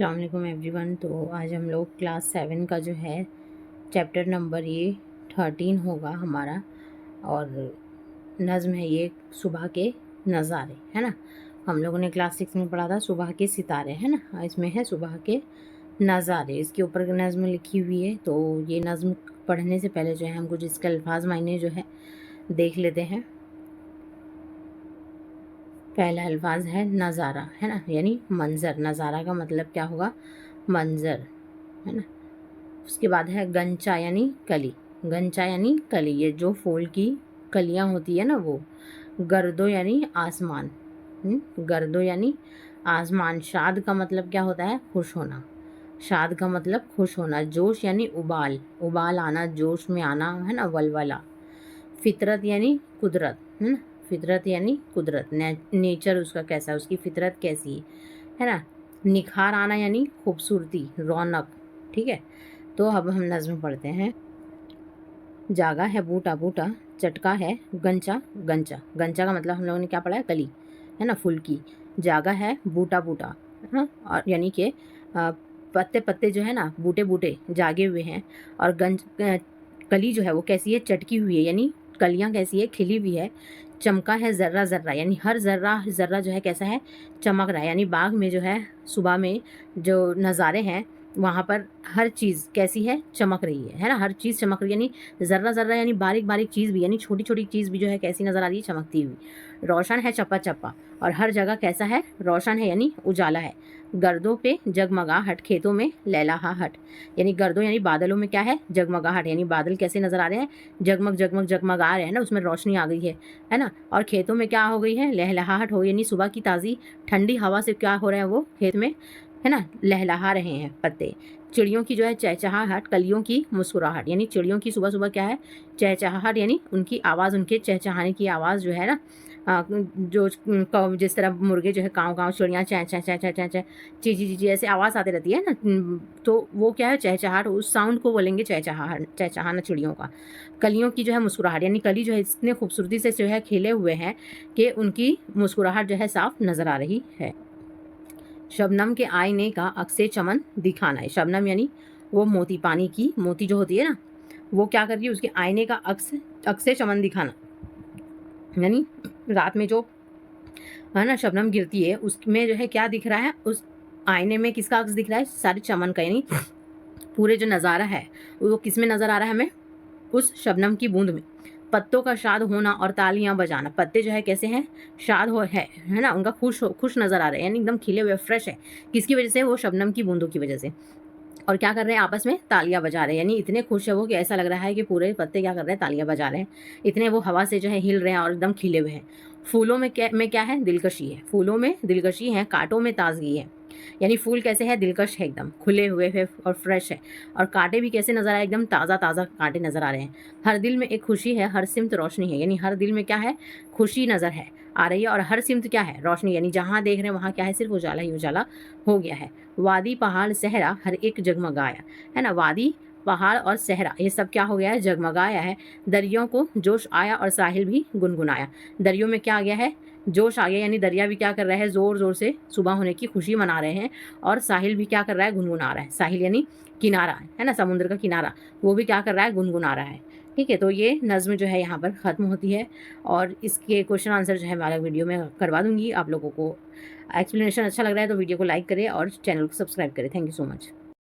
अस्सलाम वालेकुम एवरीवन। तो आज हम लोग क्लास 7 का जो है चैप्टर नंबर ये 13 होगा हमारा, और नज़्म है ये सुबह के नज़ारे, है ना। हम लोगों ने क्लास 6 में पढ़ा था सुबह के सितारे, है ना। इसमें है सुबह के नज़ारे, इसके ऊपर नज़्म लिखी हुई है। तो ये नज़्म पढ़ने से पहले जो है हम कुछ इसके अल्फाज मायने जो है देख लेते हैं। पहला अल्फाज है नज़ारा, है ना, यानी मंज़र। नज़ारा का मतलब क्या होगा? मंज़र, है ना। उसके बाद है गंचा यानी कली। गंचा यानी कली, ये जो फूल की कलियां होती है ना वो। गर्दो यानी आसमान। गर्दो यानी आसमान। शाद का मतलब क्या होता है? खुश होना। शाद का मतलब खुश होना। जोश यानी उबाल, उबाल आना, जोश में आना, है ना, वलवला। फितरत यानी कुदरत, है ना। फितरत यानी कुदरत, नेचर उसका कैसा है, उसकी फितरत कैसी है ना। निखार आना यानी खूबसूरती, रौनक। ठीक है, तो अब हम नज़्म पढ़ते हैं। जागा है बूटा बूटा, चटका है गंचा गंचा। गंचा का मतलब हम लोगों ने क्या पढ़ा है? कली, है ना, फूल की। जागा है बूटा बूटा, हाँ, और यानी कि पत्ते पत्ते जो है ना, बूटे बूटे जागे हुए हैं। और कली जो है वो कैसी है? चटकी हुई है, यानी कलियां कैसी है? खिली हुई है। चमका है ज़र्रा ज़र्रा, यानी हर ज़र्रा ज़र्रा जो है कैसा है? चमक रहा है। यानी बाग में जो है सुबह में जो नज़ारे हैं वहाँ पर हर चीज़ कैसी है? चमक रही है ना। हर चीज़ चमक रही है, यानी ज़र्रा ज़र्रा यानी बारीक बारीक चीज़ भी, यानी छोटी छोटी चीज़ भी जो है कैसी नज़र आ रही है? चमकती हुई। रोशन है चप्पा चप्पा, और हर जगह कैसा है? रोशन है, यानी उजाला है। गर्दों पे जगमगाहट, खेतों में लहलहाहट। यानी गर्दों यानी बादलों में क्या है? जगमगाहट, यानी बादल कैसे नज़र आ रहे हैं? जगमग जगमग जगमगा रहे हैं ना, उसमें रोशनी आ गई है ना। और खेतों में क्या हो गई है? लहलहाहट हो, यानी सुबह की ताज़ी ठंडी हवा से क्या हो रहा है? वो खेत में, है ना, लहलहा रहे हैं पत्ते। चिड़ियों की जो है चहचहाहट, कलियों की मुस्कुराहट। यानी चिड़ियों की सुबह सुबह क्या है? चहचहाहट, यानी उनकी आवाज़, उनके चहचहाने की आवाज़ जो है ना, जो जिस तरह मुर्गे जो है काँव काँव, चिड़ियाँ चैं चैं चैं चैं चैं चैं, चीची चीची ऐसे आवाज़ आती रहती है ना। तो वो क्या है? चहचहाट, उस साउंड को बोलेंगे चहचहाहट, चहचहाना चिड़ियों का। कलियों की जो है मुस्कुराहट, यानी कली जो है इतने खूबसूरती से जो है खिले हुए हैं कि उनकी मुस्कुराहट जो है साफ नज़र आ रही है। शबनम के आईने का अक्से चमन दिखाना है। शबनम यानी वो मोती, पानी की मोती जो होती है ना, वो क्या कर रही है? उसके आईने का अक्से चमन दिखाना, यानी रात में जो है ना शबनम गिरती है उसमें जो है क्या दिख रहा है? उस आईने में किसका अक्स दिख रहा है? सारे चमन का, यानी पूरे जो नज़ारा है वो किस में नज़र आ रहा है हमें? उस शबनम की बूंद में। पत्तों का शाद होना और तालियां बजाना। पत्ते जो है कैसे हैं? शाद है ना, उनका खुश नजर आ रहे हैं, यानी एकदम खिले हुए, फ्रेश है। किसकी वजह से? वो शबनम की बूंदों की वजह से। और क्या कर रहे हैं? आपस में तालियां बजा रहे हैं, यानी इतने खुश है वो कि ऐसा लग रहा है कि पूरे पत्ते क्या कर रहे हैं? तालियां बजा रहे हैं। इतने वो हवा से जो है हिल रहे हैं और एकदम खिले हुए हैं। फूलों में क्या है? दिलकशी है। फूलों में दिलकशी है, कांटों में ताजगी है। यानी फूल कैसे है? दिलकश है, एकदम खुले हुए है और फ्रेश है। और कांटे भी कैसे नजर आए? एकदम ताज़ा ताज़ा कांटे नजर आ रहे हैं। हर दिल में एक खुशी है, हर सिमत रोशनी है। यानी हर दिल में क्या है? खुशी नजर है आ रही है, और हर सिमत क्या है? रोशनी, यानी जहाँ देख रहे हैं वहाँ क्या है? सिर्फ उजाला ही उजाला हो गया है। वादी पहाड़ सहरा हर एक जगमगाया, है ना। वादी पहाड़ और सहरा ये सब क्या हो गया है? जगमगाया है। दरियों को जोश आया और साहिल भी गुनगुनाया। दरियों में क्या आ गया है? जोश आ गया, यानी दरिया भी क्या कर रहा है? जोर जोर से सुबह होने की खुशी मना रहे हैं। और साहिल भी क्या कर रहा है? गुनगुना रहा है। साहिल यानी किनारा, है ना, समुद्र का किनारा, वो भी क्या कर रहा है? गुनगुना रहा है। ठीक है, तो ये नज़्म जो है यहाँ पर ख़त्म होती है, और इसके क्वेश्चन आंसर जो है मैं अलग वीडियो में करवा दूंगी। आप लोगों को एक्सप्लेनेशन अच्छा लग रहा है तो वीडियो को लाइक करें और चैनल को सब्सक्राइब करें। Thank you so much.